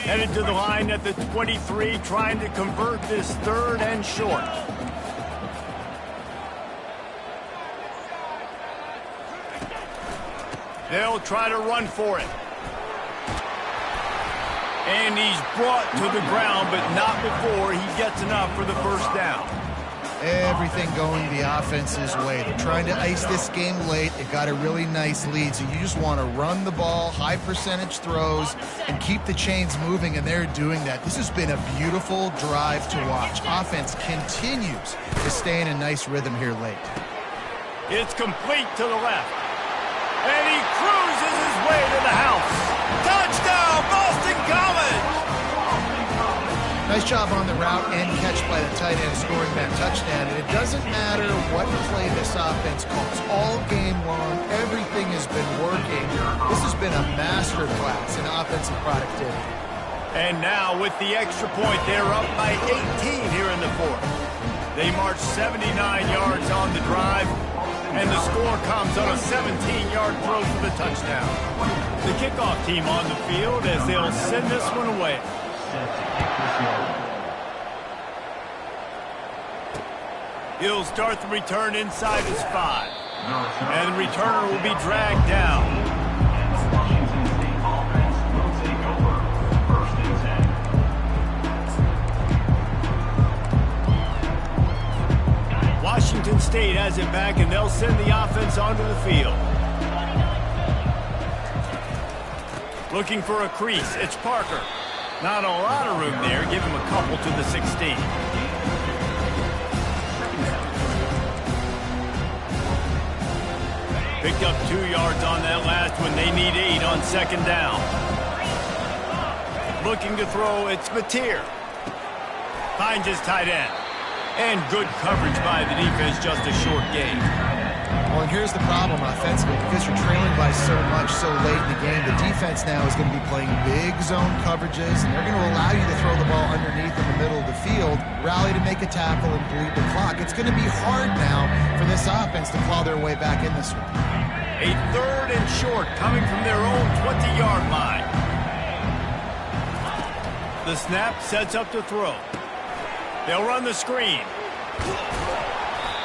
Headed to the line at the 23, trying to convert this 3rd and short. They'll try to run for it. And he's brought to the ground, but not before he gets enough for the first down. Everything going the offense's way. They're trying to ice this game late. They've got a really nice lead, so you just want to run the ball, high percentage throws, and keep the chains moving, and they're doing that. This has been a beautiful drive to watch. Offense continues to stay in a nice rhythm here late. It's complete to the left. And he cruises his way to the house. Touchdown, Boston College! Nice job on the route and catch by the tight end scoring that touchdown. And it doesn't matter what play this offense calls. All game long, everything has been working. This has been a masterclass in offensive productivity. And now with the extra point, they're up by 18 here in the 4th. They march 79 yards on the drive, and the score comes on a 17-yard throw for the touchdown. The kickoff team on the field as they'll send this one away. He'll start the return inside his 5. And the returner will be dragged down. Washington State offense will take over. 1st and 10. Washington State has it back, and they'll send the offense onto the field. Looking for a crease. It's Parker. Not a lot of room there. Give him a couple to the 16. Picked up 2 yards on that last one. They need 8 on 2nd down. Looking to throw, it's Mateer. Finds his tight end. And good coverage by the defense, just a short gain. Well, and here's the problem offensively. Because you're trailing by so much so late in the game, the defense now is going to be playing big zone coverages, and they're going to allow you to throw the ball underneath in the middle of the field, rally to make a tackle, and bleed the clock. It's going to be hard now for this offense to claw their way back in this one. A 3rd and short coming from their own 20-yard line. The snap sets up to throw. They'll run the screen.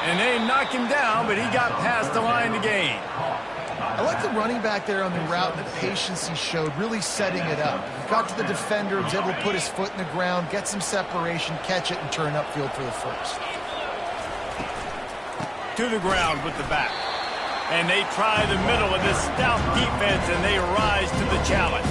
And they knock him down, but he got past the line to gain. I like the running back there on the route and the patience he showed, really setting it up. He got to the defender, was able to put his foot in the ground, get some separation, catch it, and turn upfield for the 1st. To the ground with the back. And they try the middle of this stout defense, and they rise to the challenge.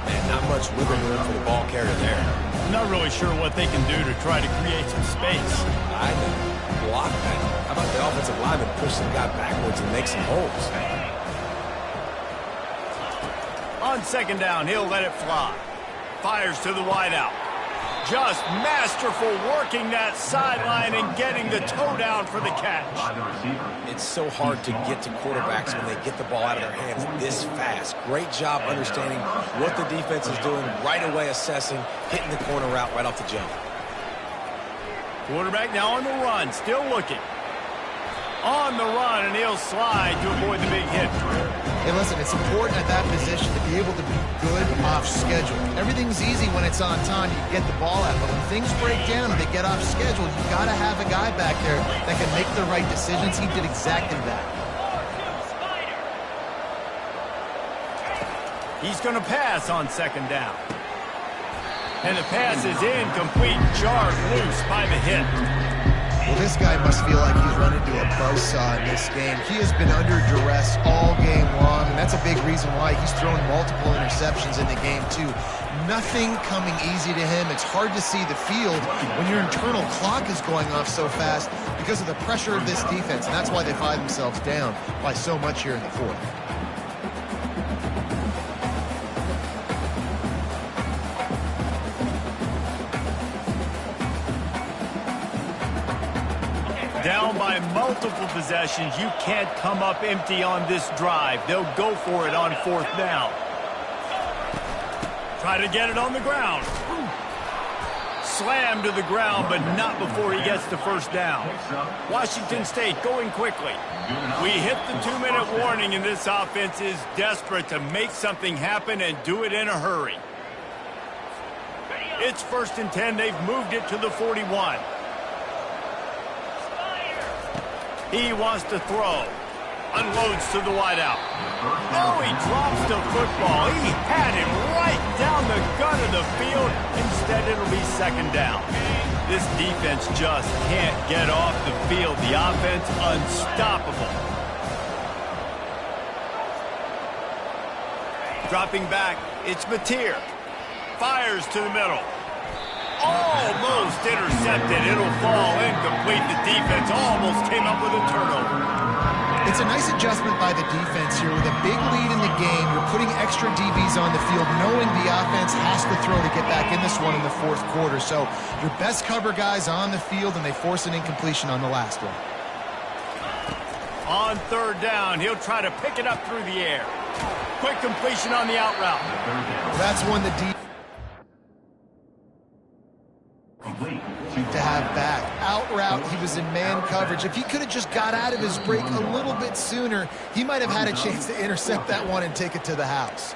And not much wiggle room for the ball carrier there. Not really sure what they can do to try to create some space. I know. Block that. How about the offensive lineman push some guy backwards and make some holes? On 2nd down, he'll let it fly. Fires to the wideout. Just masterful working that sideline and getting the toe down for the catch. It's so hard to get to quarterbacks when they get the ball out of their hands this fast. Great job understanding what the defense is doing, right away assessing, hitting the corner route right off the jump. Quarterback now on the run, still looking. On the run, and he'll slide to avoid the big hit. Hey, listen, it's important at that position to be able to be good off schedule. Everything's easy when it's on time. You get the ball out, but when things break down and they get off schedule, you've got to have a guy back there that can make the right decisions. He did exactly that. He's going to pass on 2nd down. And the pass is incomplete, jarred loose by the hit. Well, this guy must feel like he's run into a buzzsaw in this game. He has been under duress all game long, and that's a big reason why he's thrown multiple interceptions in the game, too. Nothing coming easy to him. It's hard to see the field when your internal clock is going off so fast because of the pressure of this defense, and that's why they find themselves down by so much here in the fourth. Down by multiple possessions, you can't come up empty on this drive. They'll go for it on fourth down. Try to get it on the ground. Slam to the ground, but not before he gets the first down. Washington State going quickly. We hit the 2-minute warning, and this offense is desperate to make something happen and do it in a hurry. It's 1st and 10. They've moved it to the 41. He wants to throw. Unloads to the wideout. Oh, he drops the football. He had him right down the gut of the field. Instead, it'll be 2nd down. This defense just can't get off the field. The offense unstoppable. Dropping back, it's Mateer. Fires to the middle. Almost intercepted. It'll fall incomplete. The defense almost came up with a turnover. It's a nice adjustment by the defense here. With a big lead in the game, you're putting extra DBs on the field, knowing the offense has to throw to get back in this one in the 4th quarter. So your best cover guys on the field, and they force an incompletion on the last one. On 3rd down, he'll try to pick it up through the air. Quick completion on the out route. That's one the defense to have back. Out route, he was in man coverage. If he could have just got out of his break a little bit sooner, he might have had a chance to intercept that one and take it to the house.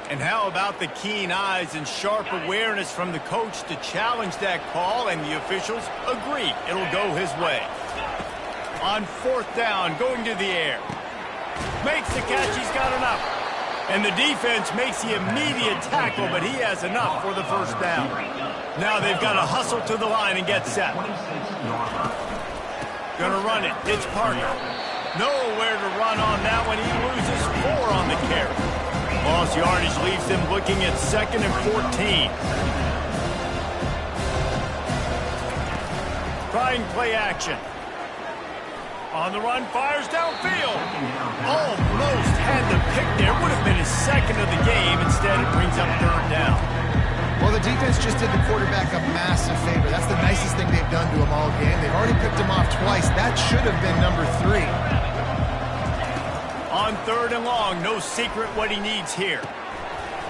And how about the keen eyes and sharp awareness from the coach to challenge that call, and the officials agree it'll go his way. On 4th down, going to the air. Makes the catch, he's got enough. And the defense makes the immediate tackle, but he has enough for the 1st down. Now they've got to hustle to the line and get set. Gonna run it. It's Parker. Nowhere to run on that one. He loses 4 on the carry. Lost yardage leaves them looking at 2nd and 14. Trying play action. On the run, fires downfield. Almost had the pick there. Would have been his 2nd of the game. Instead, it brings up 3rd down. Well, the defense just did the quarterback a massive favor. That's the nicest thing they've done to him all game. They've already picked him off twice. That should have been number 3. On 3rd and long, no secret what he needs here.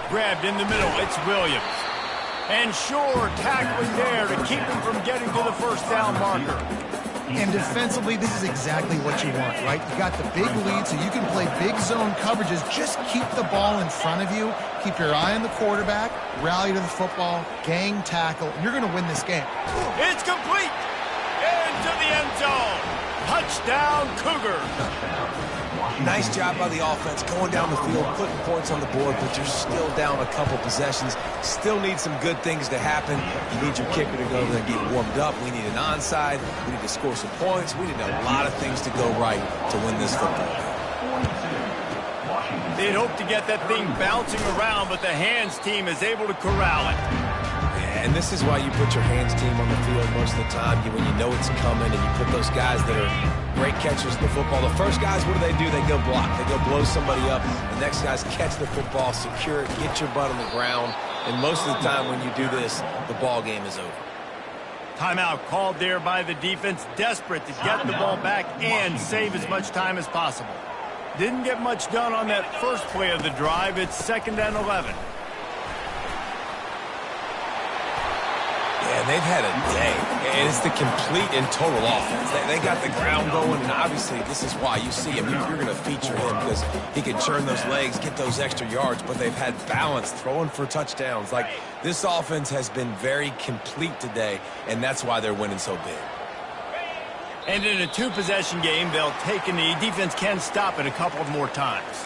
Grabbed in the middle, it's Williams. And sure, tackling there to keep him from getting to the 1st down marker. And defensively, this is exactly what you want, right? You got the big lead, so you can play big zone coverages. Just keep the ball in front of you. Keep your eye on the quarterback. Rally to the football. Gang tackle. You're going to win this game. It's complete. Into the end zone. Touchdown, Cougar. Nice job by the offense going down the field, putting points on the board, but you're still down a couple possessions. Still need some good things to happen. You need your kicker to go there and get warmed up. We need an onside. We need to score some points. We need a lot of things to go right to win this football game. They'd hope to get that thing bouncing around, but the hands team is able to corral it. And this is why you put your hands team on the field most of the time, when you know it's coming, and you put those guys that are great catchers of the football. The first guys, what do? They go block. They go blow somebody up. The next guys catch the football, secure it, get your butt on the ground. And most of the time when you do this, the ball game is over. Timeout called there by the defense, desperate to get the ball back and save as much time as possible. Didn't get much done on that first play of the drive. It's 2nd and 11. Yeah, they've had a day, and it's the complete and total offense. They got the ground going, and obviously this is why you see him. You're going to feature him because he can churn those legs, get those extra yards, but they've had balance, throwing for touchdowns. Like, this offense has been very complete today, and that's why they're winning so big. And in a 2-possession game, they'll take a knee. Defense can stop it a couple of more times.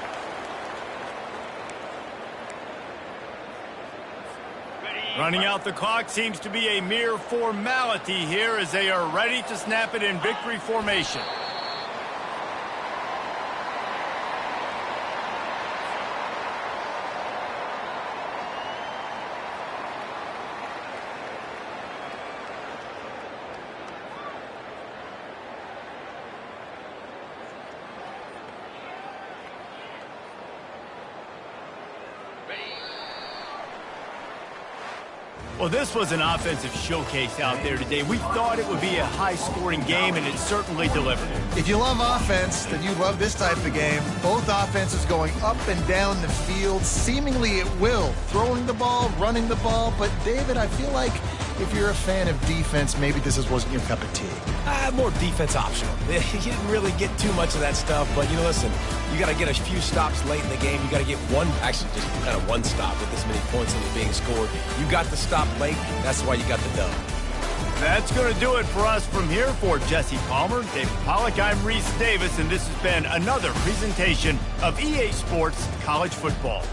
Running out the clock seems to be a mere formality here as they are ready to snap it in victory formation. Well, this was an offensive showcase out there today. We thought it would be a high-scoring game, and it certainly delivered. If you love offense, then you love this type of game. Both offenses going up and down the field, seemingly at will. Throwing the ball, running the ball. But, David, I feel like if you're a fan of defense, maybe this wasn't your cup of tea. More defense optional. You didn't really get too much of that stuff, but, listen, you got to get a few stops late in the game. You got to get just kind of one stop with this many points that were being scored. You got the stop late. That's why you got the dub. That's going to do it for us from here. For Jesse Palmer, David Pollack, I'm Reese Davis, and this has been another presentation of EA Sports College Football.